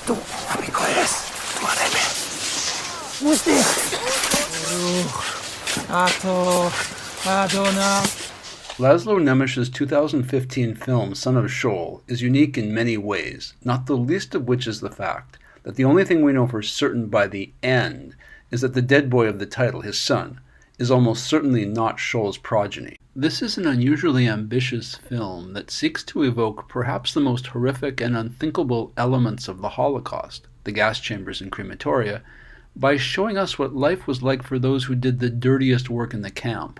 Tu, amikor ez, tu a neve. Muszti! Atok, Adonai. László Nemes's 2015 film Son of Saul is unique in many ways, not the least of which is the fact that the only thing we know for certain by the end is that the dead boy of the title, his son, is almost certainly not Saul's progeny. This is an unusually ambitious film that seeks to evoke perhaps the most horrific and unthinkable elements of the Holocaust, the gas chambers and crematoria, by showing us what life was like for those who did the dirtiest work in the camp,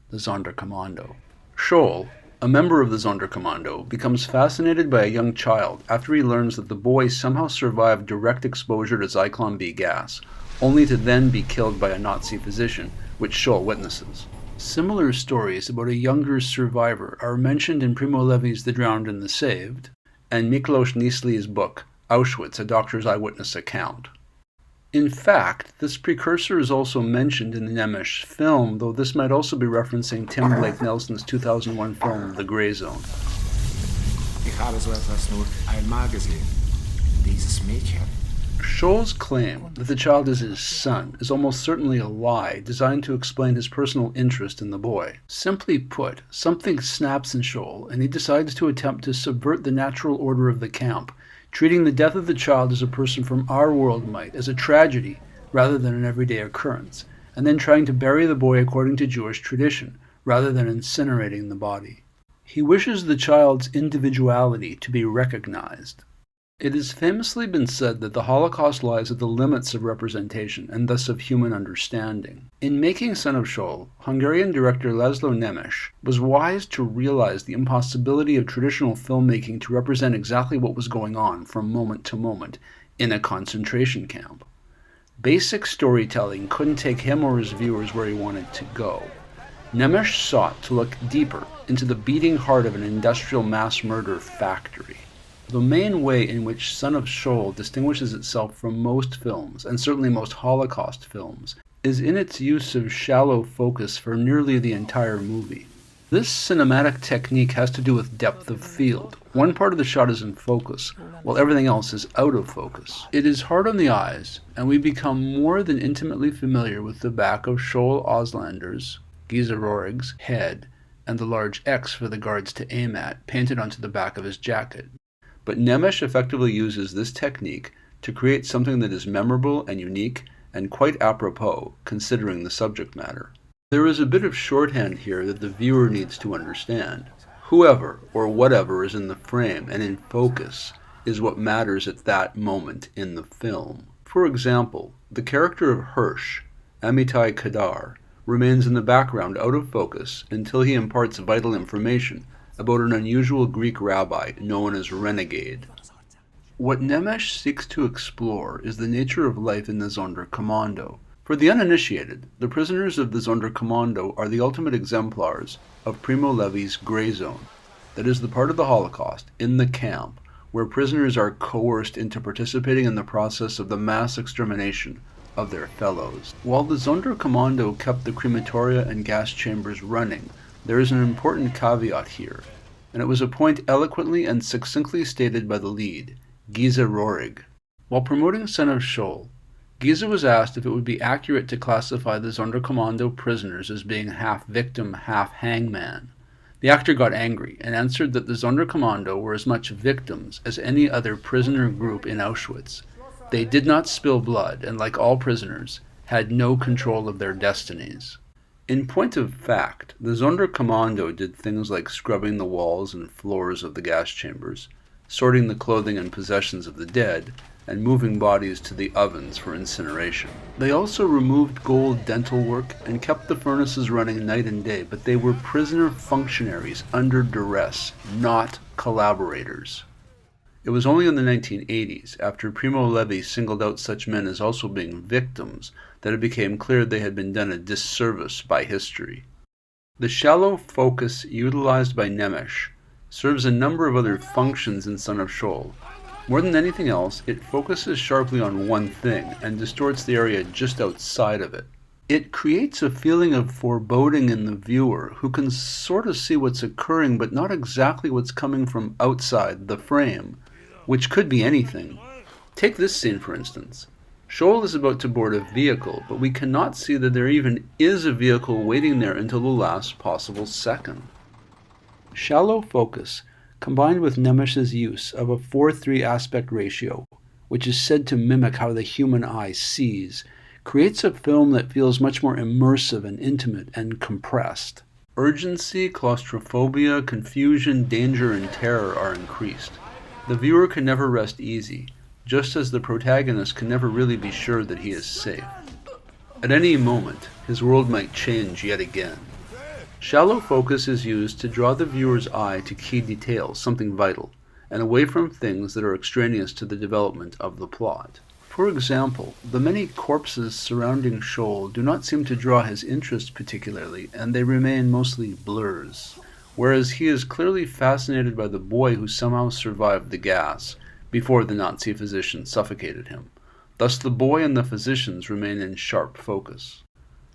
the Sonderkommando. Saul, a member of the Sonderkommando, becomes fascinated by a young child after he learns that the boy somehow survived direct exposure to Zyklon B gas, only to then be killed by a Nazi physician, which Saul witnesses. Similar stories about a younger survivor are mentioned in Primo Levi's The Drowned and the Saved, and Miklos Nisli's book, Auschwitz, a Doctor's Eyewitness Account. In fact, this precursor is also mentioned in the Nemes film, though this might also be referencing Tim Blake Nelson's 2001 film, The Grey Zone. Ich habe so etwas nur einmal gesehen. Dieses Mädchen. Saul's claim that the child is his son is almost certainly a lie designed to explain his personal interest in the boy. Simply put, something snaps in Saul, and he decides to attempt to subvert the natural order of the camp, treating the death of the child as a person from our world might, as a tragedy rather than an everyday occurrence, and then trying to bury the boy according to Jewish tradition, rather than incinerating the body. He wishes the child's individuality to be recognized. It has famously been said that the Holocaust lies at the limits of representation, and thus of human understanding. In making Son of Saul, Hungarian director László Nemes was wise to realize the impossibility of traditional filmmaking to represent exactly what was going on from moment to moment in a concentration camp. Basic storytelling couldn't take him or his viewers where he wanted to go. Nemes sought to look deeper into the beating heart of an industrial mass murder factory. The main way in which Son of Saul distinguishes itself from most films, and certainly most Holocaust films, is in its use of shallow focus for nearly the entire movie. This cinematic technique has to do with depth of field. One part of the shot is in focus, while everything else is out of focus. It is hard on the eyes, and we become more than intimately familiar with the back of Saul Ausländer's, Geza Rorig's, head, and the large X for the guards to aim at, painted onto the back of his jacket. But Nemes effectively uses this technique to create something that is memorable and unique and quite apropos, considering the subject matter. There is a bit of shorthand here that the viewer needs to understand. Whoever or whatever is in the frame and in focus is what matters at that moment in the film. For example, the character of Hirsch, Amitai Kadar, remains in the background out of focus until he imparts vital information about an unusual Greek rabbi known as Renegade. What Nemes seeks to explore is the nature of life in the Sonderkommando. For the uninitiated, the prisoners of the Sonderkommando are the ultimate exemplars of Primo Levi's Grey Zone, that is the part of the Holocaust, in the camp, where prisoners are coerced into participating in the process of the mass extermination of their fellows. While the Sonderkommando kept the crematoria and gas chambers running, there is an important caveat here, and it was a point eloquently and succinctly stated by the lead, Geza Rorig. While promoting Son of Saul, Geza was asked if it would be accurate to classify the Sonderkommando prisoners as being half victim, half hangman. The actor got angry and answered that the Sonderkommando were as much victims as any other prisoner group in Auschwitz. They did not spill blood, and like all prisoners, had no control of their destinies. In point of fact, the Sonderkommando did things like scrubbing the walls and floors of the gas chambers, sorting the clothing and possessions of the dead, and moving bodies to the ovens for incineration. They also removed gold dental work and kept the furnaces running night and day, but they were prisoner functionaries under duress, not collaborators. It was only in the 1980s, after Primo Levi singled out such men as also being victims, that it became clear they had been done a disservice by history. The shallow focus utilized by Nemes serves a number of other functions in Son of Saul. More than anything else, it focuses sharply on one thing and distorts the area just outside of it. It creates a feeling of foreboding in the viewer, who can sort of see what's occurring but not exactly what's coming from outside the frame, which could be anything. Take this scene for instance. Saul is about to board a vehicle, but we cannot see that there even is a vehicle waiting there until the last possible second. Shallow focus, combined with Nemes's use of a 4:3 aspect ratio, which is said to mimic how the human eye sees, creates a film that feels much more immersive and intimate and compressed. Urgency, claustrophobia, confusion, danger, and terror are increased. The viewer can never rest easy, just as the protagonist can never really be sure that he is safe. At any moment, his world might change yet again. Shallow focus is used to draw the viewer's eye to key details, something vital, and away from things that are extraneous to the development of the plot. For example, the many corpses surrounding Saul do not seem to draw his interest particularly, and they remain mostly blurs, whereas he is clearly fascinated by the boy who somehow survived the gas before the Nazi physician suffocated him. Thus the boy and the physicians remain in sharp focus.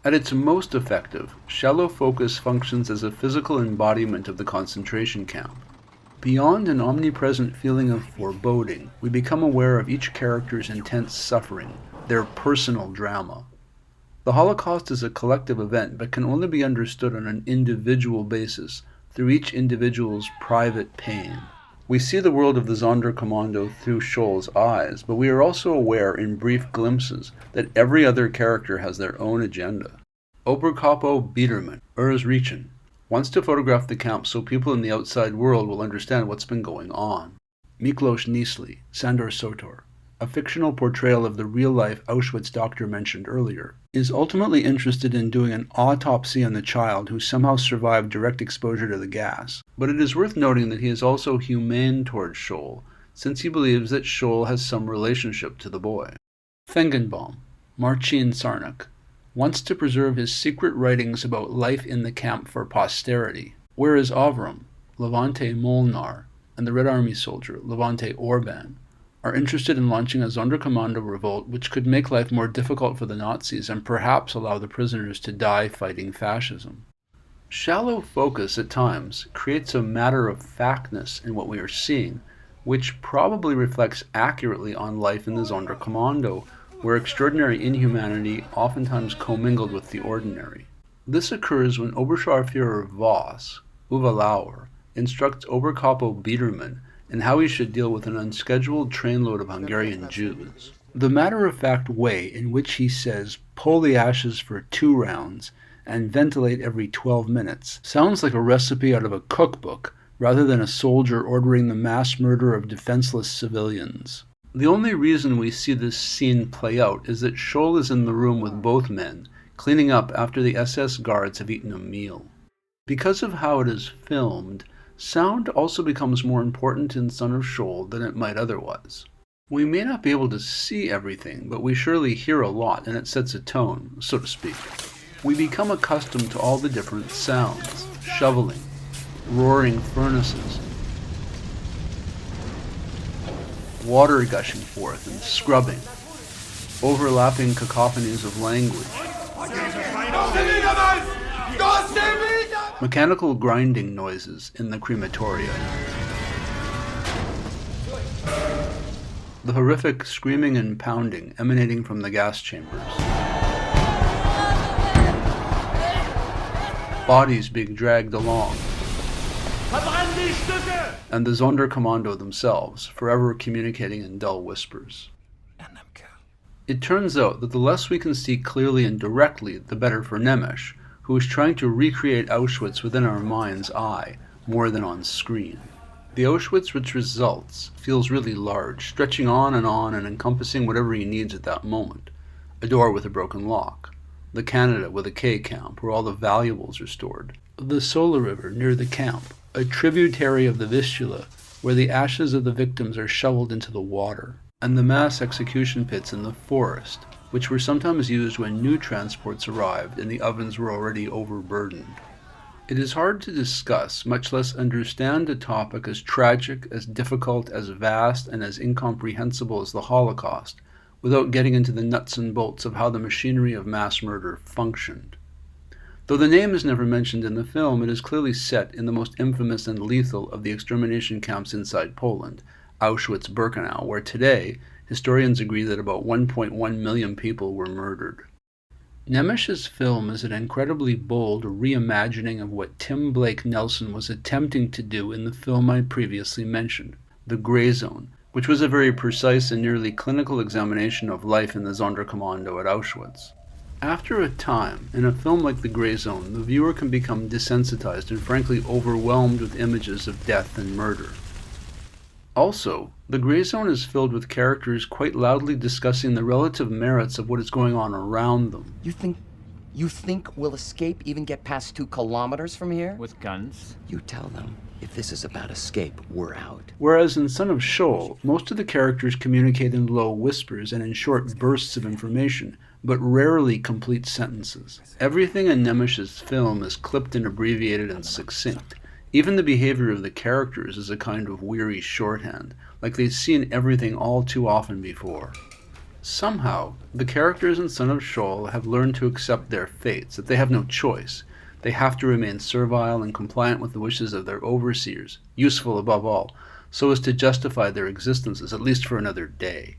At its most effective, shallow focus functions as a physical embodiment of the concentration camp. Beyond an omnipresent feeling of foreboding, we become aware of each character's intense suffering, their personal drama. The Holocaust is a collective event, but can only be understood on an individual basis, through each individual's private pain. We see the world of the Sonderkommando through Saul's eyes, but we are also aware in brief glimpses that every other character has their own agenda. Oberkapo Mietek wants to photograph the camp so people in the outside world will understand what's been going on. Miklos Nisli, Sandor Sotor, a fictional portrayal of the real-life Auschwitz doctor mentioned earlier, is ultimately interested in doing an autopsy on the child who somehow survived direct exposure to the gas. But it is worth noting that he is also humane towards Saul, since he believes that Saul has some relationship to the boy. Fengenbaum, Marcin Sarnak, wants to preserve his secret writings about life in the camp for posterity, whereas Avram, Levante Molnar, and the Red Army soldier, Levante Orban, are interested in launching a Sonderkommando revolt which could make life more difficult for the Nazis and perhaps allow the prisoners to die fighting fascism. Shallow focus at times creates a matter-of-factness in what we are seeing, which probably reflects accurately on life in the Sonderkommando, where extraordinary inhumanity oftentimes commingled with the ordinary. This occurs when Oberscharführer Voss, Uwe Lauer, instructs Oberkapo Mietek in how he should deal with an unscheduled trainload of Hungarian Jews. The matter-of-fact way in which he says, "Pull the ashes for 2 rounds and ventilate every 12 minutes," sounds like a recipe out of a cookbook rather than a soldier ordering the mass murder of defenseless civilians. The only reason we see this scene play out is that Saul is in the room with both men, cleaning up after the SS guards have eaten a meal. Because of how it is filmed, sound also becomes more important in Son of Saul than it might otherwise. We may not be able to see everything, but we surely hear a lot, and it sets a tone, so to speak. We become accustomed to all the different sounds: shoveling, roaring furnaces, water gushing forth and scrubbing, overlapping cacophonies of language, mechanical grinding noises in the crematoria, the horrific screaming and pounding emanating from the gas chambers, bodies being dragged along, and the Sonderkommando themselves, forever communicating in dull whispers. It turns out that the less we can see clearly and directly, the better for Nemes, who is trying to recreate Auschwitz within our mind's eye, more than on screen. The Auschwitz which results feels really large, stretching on and encompassing whatever he needs at that moment. A door with a broken lock. The Canada with a K camp, where all the valuables are stored. The Sola River near the camp, a tributary of the Vistula, where the ashes of the victims are shoveled into the water. And the mass execution pits in the forest, which were sometimes used when new transports arrived and the ovens were already overburdened. It is hard to discuss, much less understand, a topic as tragic, as difficult, as vast, and as incomprehensible as the Holocaust, without getting into the nuts and bolts of how the machinery of mass murder functioned. Though the name is never mentioned in the film, it is clearly set in the most infamous and lethal of the extermination camps inside Poland, Auschwitz-Birkenau, where today historians agree that about 1.1 million people were murdered. Nemes's film is an incredibly bold reimagining of what Tim Blake Nelson was attempting to do in the film I previously mentioned, The Gray Zone, which was a very precise and nearly clinical examination of life in the Sonderkommando at Auschwitz. After a time, in a film like The Gray Zone, the viewer can become desensitized and frankly overwhelmed with images of death and murder. Also, The Gray Zone is filled with characters quite loudly discussing the relative merits of what is going on around them. You think we'll escape, even get past 2 kilometers from here? With guns? You tell them, if this is about escape, we're out. Whereas in Son of Saul, most of the characters communicate in low whispers and in short bursts of information, but rarely complete sentences. Everything in Nemes's film is clipped and abbreviated and succinct. Even the behavior of the characters is a kind of weary shorthand, like they've seen everything all too often before. Somehow, the characters in Son of Saul have learned to accept their fates, that they have no choice. They have to remain servile and compliant with the wishes of their overseers, useful above all, so as to justify their existences, at least for another day.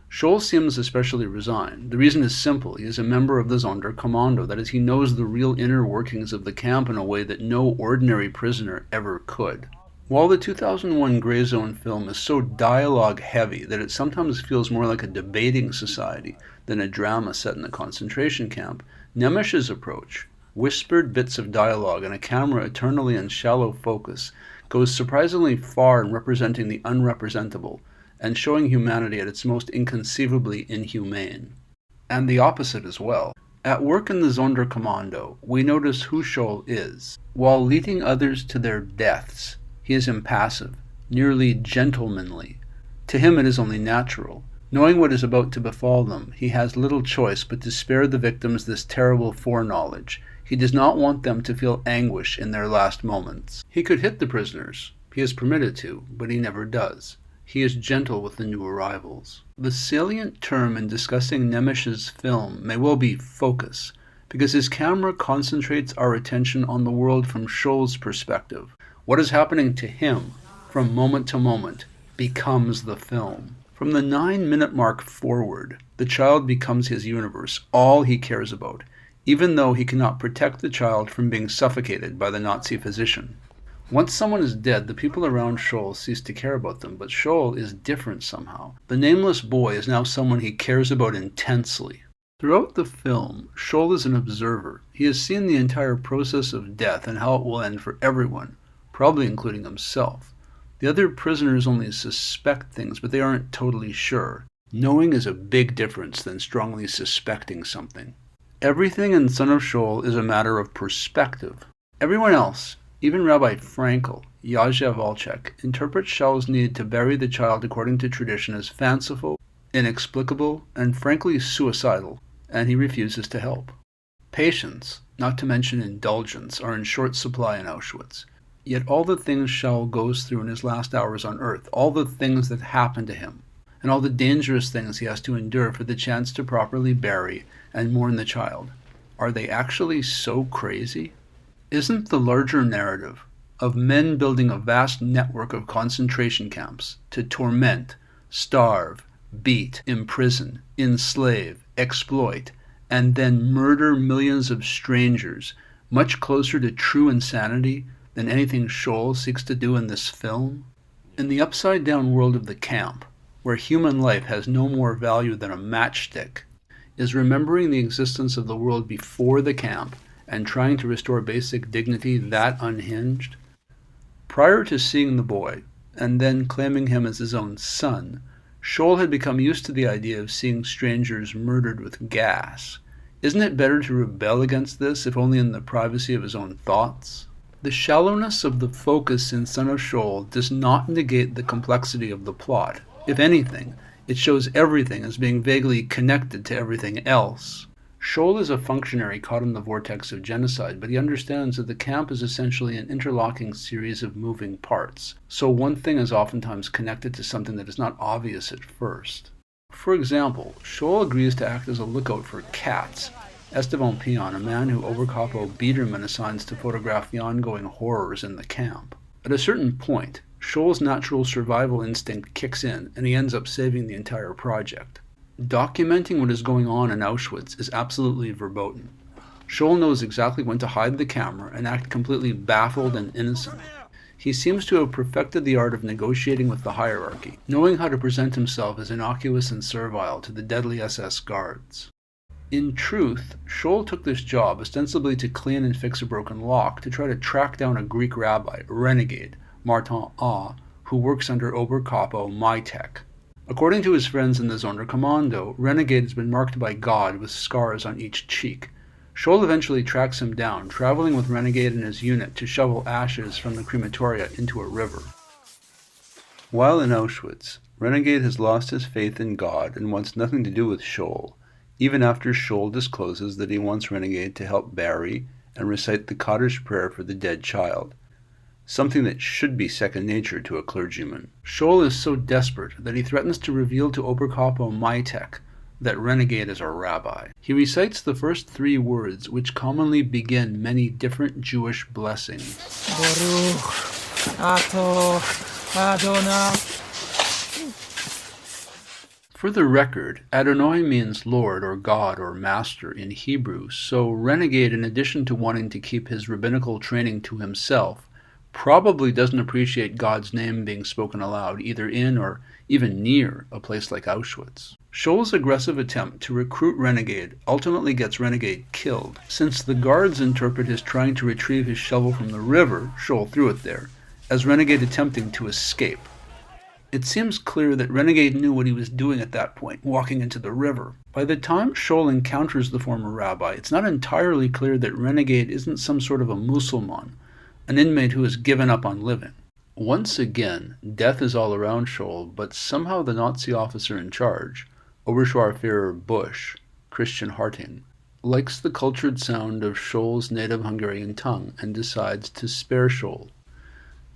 Saul seems especially resigned. The reason is simple. He is a member of the Sonderkommando, that is, he knows the real inner workings of the camp in a way that no ordinary prisoner ever could. While the 2001 Gray Zone film is so dialogue-heavy that it sometimes feels more like a debating society than a drama set in a concentration camp, Nemes's approach, whispered bits of dialogue and a camera eternally in shallow focus, goes surprisingly far in representing the unrepresentable and showing humanity at its most inconceivably inhumane. And the opposite as well. At work in the Sonderkommando, we notice who Saul is. While leading others to their deaths, he is impassive, nearly gentlemanly. To him it is only natural. Knowing what is about to befall them, he has little choice but to spare the victims this terrible foreknowledge. He does not want them to feel anguish in their last moments. He could hit the prisoners. He is permitted to, but he never does. He is gentle with the new arrivals. The salient term in discussing Nemes's film may well be focus, because his camera concentrates our attention on the world from Saul's perspective. What is happening to him, from moment to moment, becomes the film. From the 9-minute mark forward, the child becomes his universe, all he cares about, even though he cannot protect the child from being suffocated by the Nazi physician. Once someone is dead, the people around Saul cease to care about them, but Saul is different somehow. The nameless boy is now someone he cares about intensely. Throughout the film, Saul is an observer. He has seen the entire process of death and how it will end for everyone, probably including himself. The other prisoners only suspect things, but they aren't totally sure. Knowing is a big difference than strongly suspecting something. Everything in Son of Saul is a matter of perspective. Everyone else, even Rabbi Frankel, Yajia Volchek, interprets Saul's need to bury the child according to tradition as fanciful, inexplicable, and frankly suicidal, and he refuses to help. Patience, not to mention indulgence, are in short supply in Auschwitz. Yet all the things Saul goes through in his last hours on earth, all the things that happen to him, and all the dangerous things he has to endure for the chance to properly bury and mourn the child, are they actually so crazy? Isn't the larger narrative of men building a vast network of concentration camps to torment, starve, beat, imprison, enslave, exploit, and then murder millions of strangers much closer to true insanity than anything Saul seeks to do in this film? In the upside-down world of the camp, where human life has no more value than a matchstick, is remembering the existence of the world before the camp and trying to restore basic dignity that unhinged? Prior to seeing the boy, and then claiming him as his own son, Saul had become used to the idea of seeing strangers murdered with gas. Isn't it better to rebel against this, if only in the privacy of his own thoughts? The shallowness of the focus in Son of Saul does not negate the complexity of the plot. If anything, it shows everything as being vaguely connected to everything else. Saul is a functionary caught in the vortex of genocide, but he understands that the camp is essentially an interlocking series of moving parts, so one thing is oftentimes connected to something that is not obvious at first. For example, Saul agrees to act as a lookout for cats. Esteban Pion, a man who Oberkapo Mietek assigns to photograph the ongoing horrors in the camp. At a certain point, Scholl's natural survival instinct kicks in, and he ends up saving the entire project. Documenting what is going on in Auschwitz is absolutely verboten. Scholl knows exactly when to hide the camera and act completely baffled and innocent. He seems to have perfected the art of negotiating with the hierarchy, knowing how to present himself as innocuous and servile to the deadly SS guards. In truth, Scholl took this job ostensibly to clean and fix a broken lock to try to track down a Greek rabbi, Renegade, Martin A, who works under Oberkapo Mietek. According to his friends in the Sonderkommando, Renegade has been marked by God with scars on each cheek. Scholl eventually tracks him down, traveling with Renegade and his unit to shovel ashes from the crematoria into a river. While in Auschwitz, Renegade has lost his faith in God and wants nothing to do with Scholl, even after Scholl discloses that he wants Renegade to help bury and recite the kaddish prayer for the dead child, something that should be second nature to a clergyman. Scholl is so desperate that he threatens to reveal to Oberkapo Mietek that Renegade is a rabbi. He recites the first 3 words, which commonly begin many different Jewish blessings. Baruch, Ato, Adonai. For the record, Adonai means Lord or God or Master in Hebrew, so Renegade, in addition to wanting to keep his rabbinical training to himself, probably doesn't appreciate God's name being spoken aloud either in or even near a place like Auschwitz. Scholl's aggressive attempt to recruit Renegade ultimately gets Renegade killed, since the guards interpret his trying to retrieve his shovel from the river, Scholl threw it there, as Renegade attempting to escape. It seems clear that Renegade knew what he was doing at that point, walking into the river. By the time Scholl encounters the former rabbi, it's not entirely clear that Renegade isn't some sort of a Musulman, an inmate who has given up on living. Once again, death is all around Scholl, but somehow the Nazi officer in charge, Oberscharführer Busch, Christian Harting, likes the cultured sound of Scholl's native Hungarian tongue and decides to spare Scholl.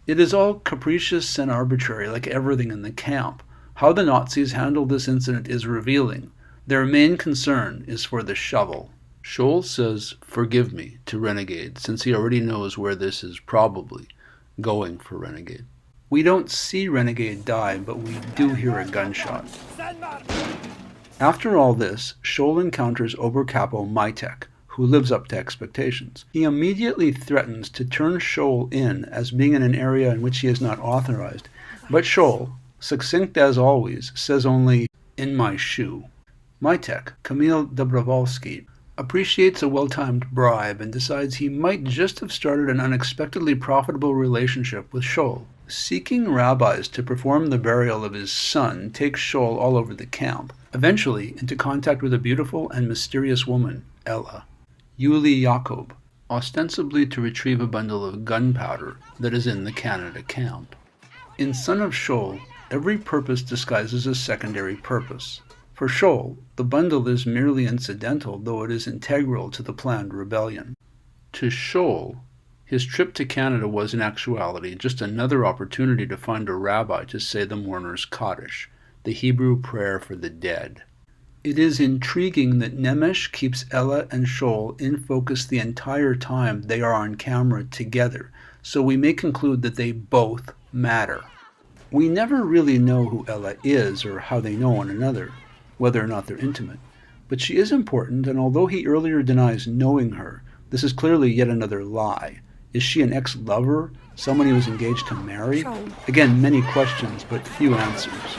It is all capricious and arbitrary, like everything in the camp. How the Nazis handle this incident is revealing. Their main concern is for the shovel. Scholl says, "Forgive me," to Renegade, since he already knows where this is probably going for Renegade. We don't see Renegade die, but we do hear a gunshot. After all this, Scholl encounters Oberkapo Mietek, who lives up to expectations. He immediately threatens to turn Scholl in as being in an area in which he is not authorized, but Scholl, succinct as always, says only, "in my shoe." Mietek, Kamil Dobrovolsky, appreciates a well-timed bribe and decides he might just have started an unexpectedly profitable relationship with Scholl. Seeking rabbis to perform the burial of his son takes Scholl all over the camp, eventually into contact with a beautiful and mysterious woman, Ella, Yuli Jakob, ostensibly to retrieve a bundle of gunpowder that is in the Canada camp. In Son of Saul, every purpose disguises a secondary purpose. For Scholl, the bundle is merely incidental, though it is integral to the planned rebellion. To Scholl, his trip to Canada was in actuality just another opportunity to find a rabbi to say the mourner's kaddish, the Hebrew prayer for the dead. It is intriguing that Nemes keeps Ella and Scholl in focus the entire time they are on camera together, so we may conclude that they both matter. We never really know who Ella is or how they know one another, whether or not they're intimate. But she is important, and although he earlier denies knowing her, this is clearly yet another lie. Is she an ex-lover? Someone he was engaged to marry? Again, many questions, but few answers.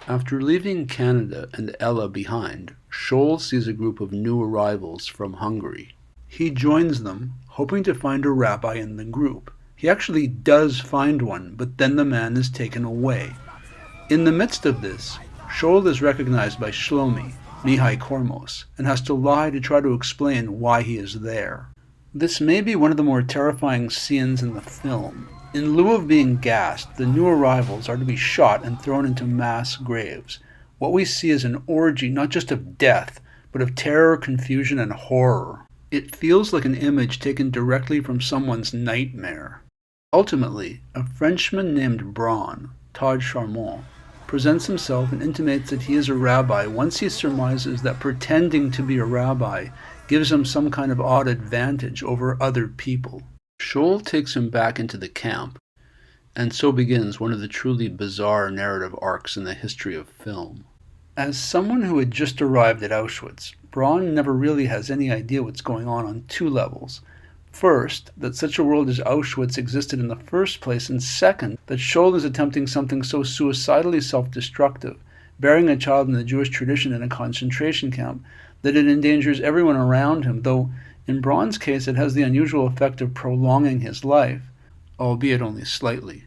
After leaving Canada and Ella behind, Scholl sees a group of new arrivals from Hungary. He joins them, hoping to find a rabbi in the group. He actually does find one, but then the man is taken away. In the midst of this, Scholl is recognized by Shlomi, Mihai Kormos, and has to lie to try to explain why he is there. This may be one of the more terrifying scenes in the film. In lieu of being gassed, the new arrivals are to be shot and thrown into mass graves. What we see is an orgy not just of death, but of terror, confusion, and horror. It feels like an image taken directly from someone's nightmare. Ultimately, a Frenchman named Braun, Todd Charmant, presents himself and intimates that he is a rabbi once he surmises that pretending to be a rabbi gives him some kind of odd advantage over other people. Scholl takes him back into the camp. And so begins one of the truly bizarre narrative arcs in the history of film. As someone who had just arrived at Auschwitz, Braun never really has any idea what's going on two levels. First, that such a world as Auschwitz existed in the first place, and second, that Scholl is attempting something so suicidally self-destructive, burying a child in the Jewish tradition in a concentration camp, that it endangers everyone around him, though in Braun's case it has the unusual effect of prolonging his life, albeit only slightly.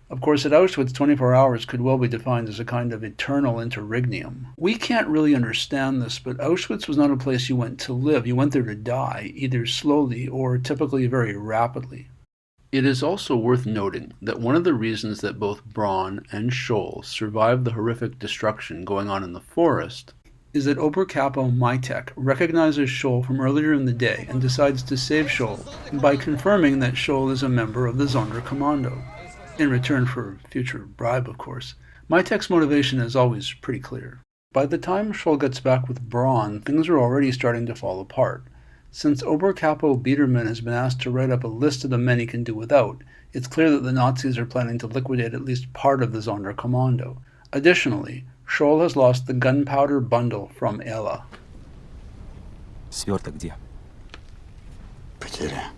Of course, at Auschwitz, 24 hours could well be defined as a kind of eternal interregnum. We can't really understand this, but Auschwitz was not a place you went to live. You went there to die, either slowly or typically very rapidly. It is also worth noting that one of the reasons that both Braun and Scholl survived the horrific destruction going on in the forest is that Oberkapo Mietek recognizes Scholl from earlier in the day and decides to save Scholl by confirming that Scholl is a member of the Sonderkommando. In return for a future bribe, of course. Mietek's motivation is always pretty clear. By the time Scholl gets back with Braun, things are already starting to fall apart. Since Oberkapo Biedermann has been asked to write up a list of the men he can do without, it's clear that the Nazis are planning to liquidate at least part of the Sonderkommando. Additionally, Scholl has lost the gunpowder bundle from Ella. Свёрток где? Потеря.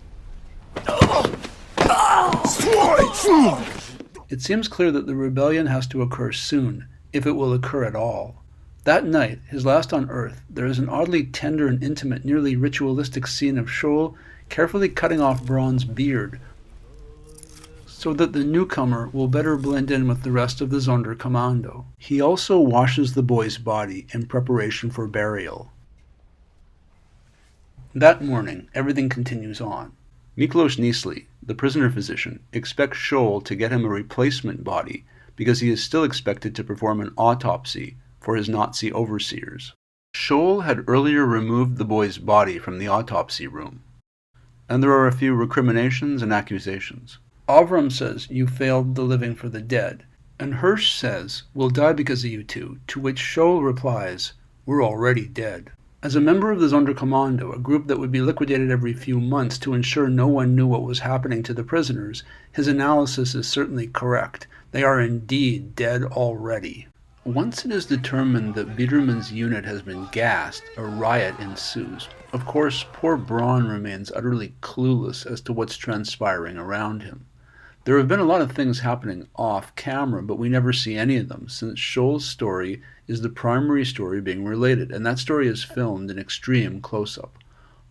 It seems clear that the rebellion has to occur soon, if it will occur at all. That night, his last on Earth, there is an oddly tender and intimate, nearly ritualistic scene of Scholl carefully cutting off Braun's beard so that the newcomer will better blend in with the rest of the Sonderkommando. He also washes the boy's body in preparation for burial. That morning, everything continues on. Miklos Niesli, the prisoner physician, expects Scholl to get him a replacement body because he is still expected to perform an autopsy for his Nazi overseers. Scholl had earlier removed the boy's body from the autopsy room, and there are a few recriminations and accusations. Avram says, "You failed the living for the dead," and Hirsch says, "We'll die because of you two," to which Scholl replies, "We're already dead." As a member of the Sonderkommando, a group that would be liquidated every few months to ensure no one knew what was happening to the prisoners, his analysis is certainly correct. They are indeed dead already. Once it is determined that Biedermann's unit has been gassed, a riot ensues. Of course, poor Braun remains utterly clueless as to what's transpiring around him. There have been a lot of things happening off camera, but we never see any of them, since Scholl's story is the primary story being related, and that story is filmed in extreme close-up.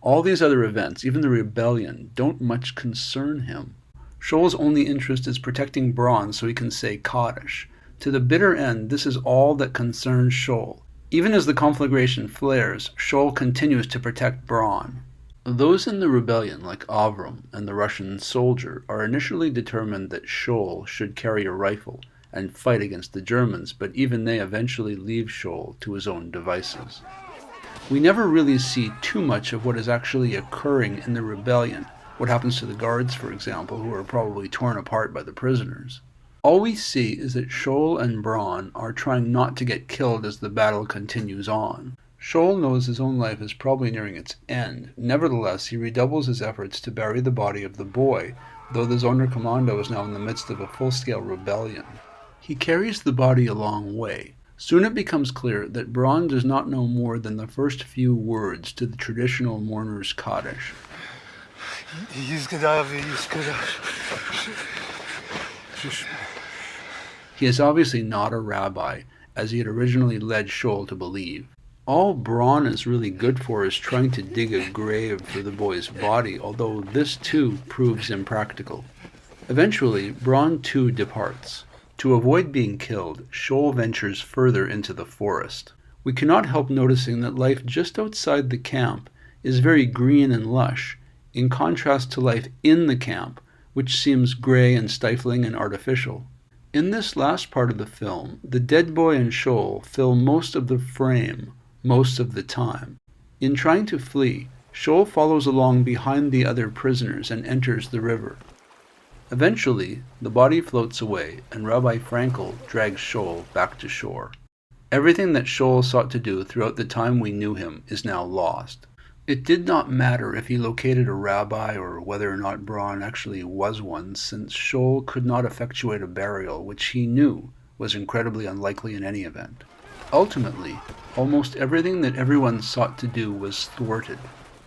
All these other events, even the rebellion, don't much concern him. Scholl's only interest is protecting Braun so he can say kaddish. To the bitter end, this is all that concerns Scholl. Even as the conflagration flares, Scholl continues to protect Braun. Those in the rebellion, like Avram and the Russian soldier, are initially determined that Scholl should carry a rifle and fight against the Germans, but even they eventually leave Scholl to his own devices. We never really see too much of what is actually occurring in the rebellion, what happens to the guards, for example, who are probably torn apart by the prisoners. All we see is that Scholl and Braun are trying not to get killed as the battle continues on. Scholl knows his own life is probably nearing its end. Nevertheless, he redoubles his efforts to bury the body of the boy, though the Sonderkommando is now in the midst of a full-scale rebellion. He carries the body a long way. Soon it becomes clear that Braun does not know more than the first few words to the traditional mourner's kaddish. He is obviously not a rabbi, as he had originally led Scholl to believe. All Braun is really good for is trying to dig a grave for the boy's body, although this too proves impractical. Eventually, Braun too departs. To avoid being killed, Scholl ventures further into the forest. We cannot help noticing that life just outside the camp is very green and lush, in contrast to life in the camp, which seems grey and stifling and artificial. In this last part of the film, the dead boy and Scholl fill most of the frame, most of the time. In trying to flee, Scholl follows along behind the other prisoners and enters the river. Eventually, the body floats away and Rabbi Frankel drags Scholl back to shore. Everything that Scholl sought to do throughout the time we knew him is now lost. It did not matter if he located a rabbi or whether or not Braun actually was one, since Saul could not effectuate a burial, which he knew was incredibly unlikely in any event. Ultimately, almost everything that everyone sought to do was thwarted.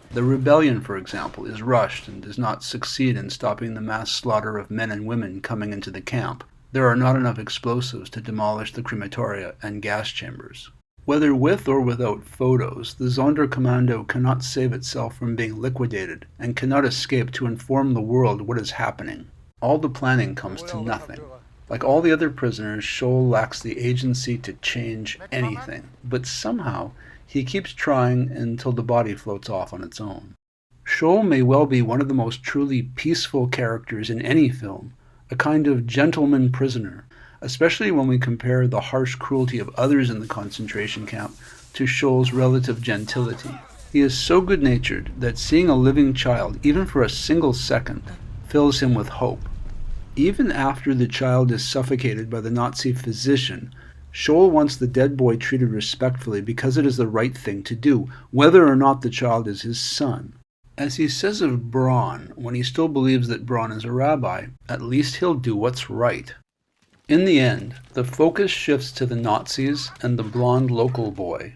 The rebellion, for example, is rushed and does not succeed in stopping the mass slaughter of men and women coming into the camp. There are not enough explosives to demolish the crematoria and gas chambers. Whether with or without photos, the Sonderkommando cannot save itself from being liquidated and cannot escape to inform the world what is happening. All the planning comes to nothing. Like all the other prisoners, Saul lacks the agency to change anything, but somehow he keeps trying until the body floats off on its own. Saul may well be one of the most truly peaceful characters in any film, a kind of gentleman prisoner, especially when we compare the harsh cruelty of others in the concentration camp to Saul's relative gentility. He is so good-natured that seeing a living child, even for a single second, fills him with hope. Even after the child is suffocated by the Nazi physician, Saul wants the dead boy treated respectfully because it is the right thing to do, whether or not the child is his son. As he says of Braun, when he still believes that Braun is a rabbi, at least he'll do what's right. In the end, the focus shifts to the Nazis and the blonde local boy.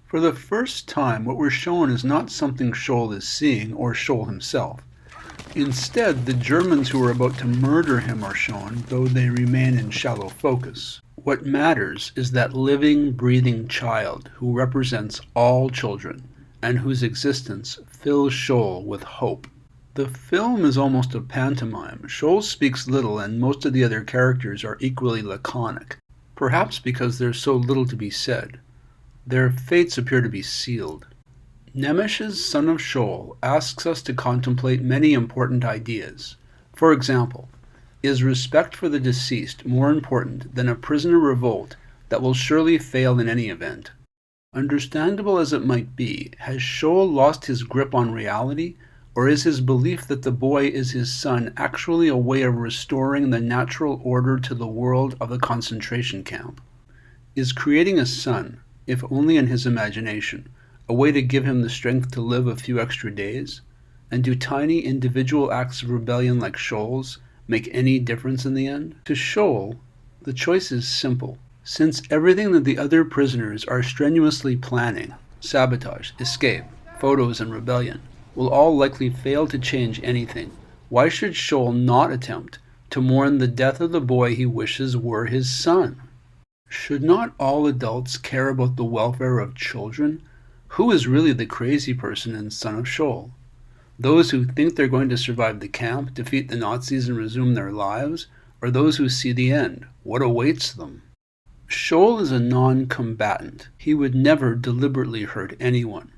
For the first time, what we're shown is not something Saul is seeing or Saul himself. Instead, the Germans who are about to murder him are shown, though they remain in shallow focus. What matters is that living, breathing child who represents all children and whose existence fills Saul with hope. The film is almost a pantomime. Saul speaks little and most of the other characters are equally laconic, perhaps because there's so little to be said. Their fates appear to be sealed. Nemes's Son of Saul asks us to contemplate many important ideas. For example, is respect for the deceased more important than a prisoner revolt that will surely fail in any event? Understandable as it might be, has Saul lost his grip on reality, or is his belief that the boy is his son actually a way of restoring the natural order to the world of the concentration camp? Is creating a son, if only in his imagination, a way to give him the strength to live a few extra days? And do tiny individual acts of rebellion like Saul's make any difference in the end? To Saul, the choice is simple. Since everything that the other prisoners are strenuously planning, sabotage, escape, photos, and rebellion, will all likely fail to change anything, why should Saul not attempt to mourn the death of the boy he wishes were his son? Should not all adults care about the welfare of children? Who is really the crazy person in Son of Saul? Those who think they're going to survive the camp, defeat the Nazis, and resume their lives? Or those who see the end, what awaits them? Saul is a non-combatant. He would never deliberately hurt anyone.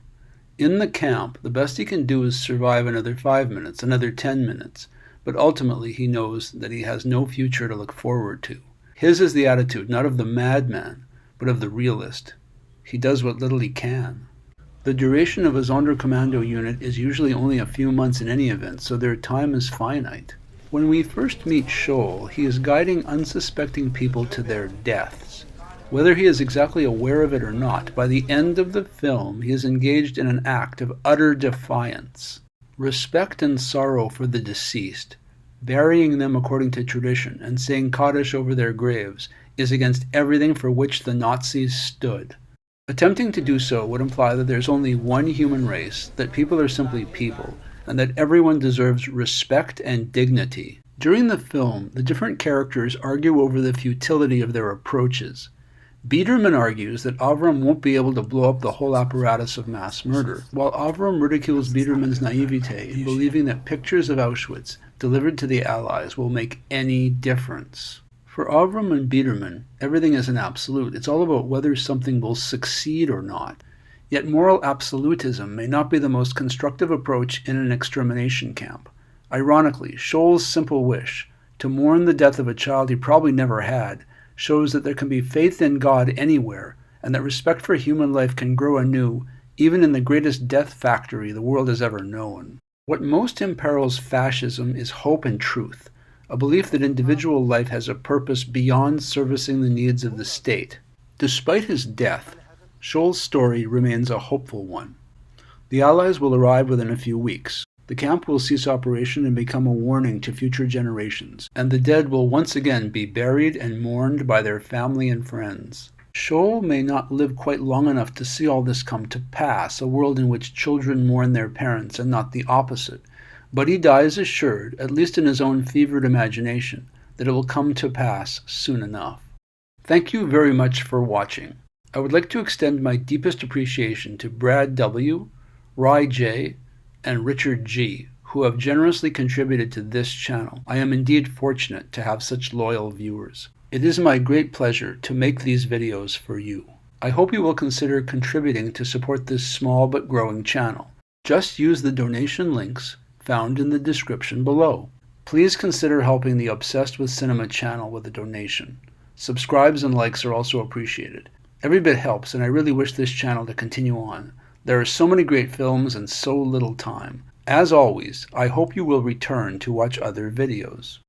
In the camp, the best he can do is survive another 5 minutes, another 10 minutes, but ultimately he knows that he has no future to look forward to. His is the attitude not of the madman, but of the realist. He does what little he can. The duration of a Sonderkommando unit is usually only a few months in any event, so their time is finite. When we first meet Saul, he is guiding unsuspecting people to their deaths. Whether he is exactly aware of it or not, by the end of the film he is engaged in an act of utter defiance. Respect and sorrow for the deceased, burying them according to tradition, and saying kaddish over their graves is against everything for which the Nazis stood. Attempting to do so would imply that there's only one human race, that people are simply people, and that everyone deserves respect and dignity. During the film, the different characters argue over the futility of their approaches. Biederman argues that Avram won't be able to blow up the whole apparatus of mass murder, while Avram ridicules Biederman's naivete in believing that pictures of Auschwitz delivered to the Allies will make any difference. For Avram and Biederman, everything is an absolute. It's all about whether something will succeed or not. Yet moral absolutism may not be the most constructive approach in an extermination camp. Ironically, Saul's simple wish, to mourn the death of a child he probably never had, shows that there can be faith in God anywhere, and that respect for human life can grow anew, even in the greatest death factory the world has ever known. What most imperils fascism is hope and truth, a belief that individual life has a purpose beyond servicing the needs of the state. Despite his death, Saul's story remains a hopeful one. The Allies will arrive within a few weeks. The camp will cease operation and become a warning to future generations, and the dead will once again be buried and mourned by their family and friends. Saul may not live quite long enough to see all this come to pass, a world in which children mourn their parents and not the opposite, but he dies assured, at least in his own fevered imagination, that it will come to pass soon enough. Thank you very much for watching. I would like to extend my deepest appreciation to Brad W., Rye J., and Richard G., who have generously contributed to this channel. I am indeed fortunate to have such loyal viewers. It is my great pleasure to make these videos for you. I hope you will consider contributing to support this small but growing channel. Just use the donation links found in the description below. Please consider helping the Obsessed with Cinema channel with a donation. Subscribes and likes are also appreciated. Every bit helps, and I really wish this channel to continue on. There are so many great films and so little time. As always, I hope you will return to watch other videos.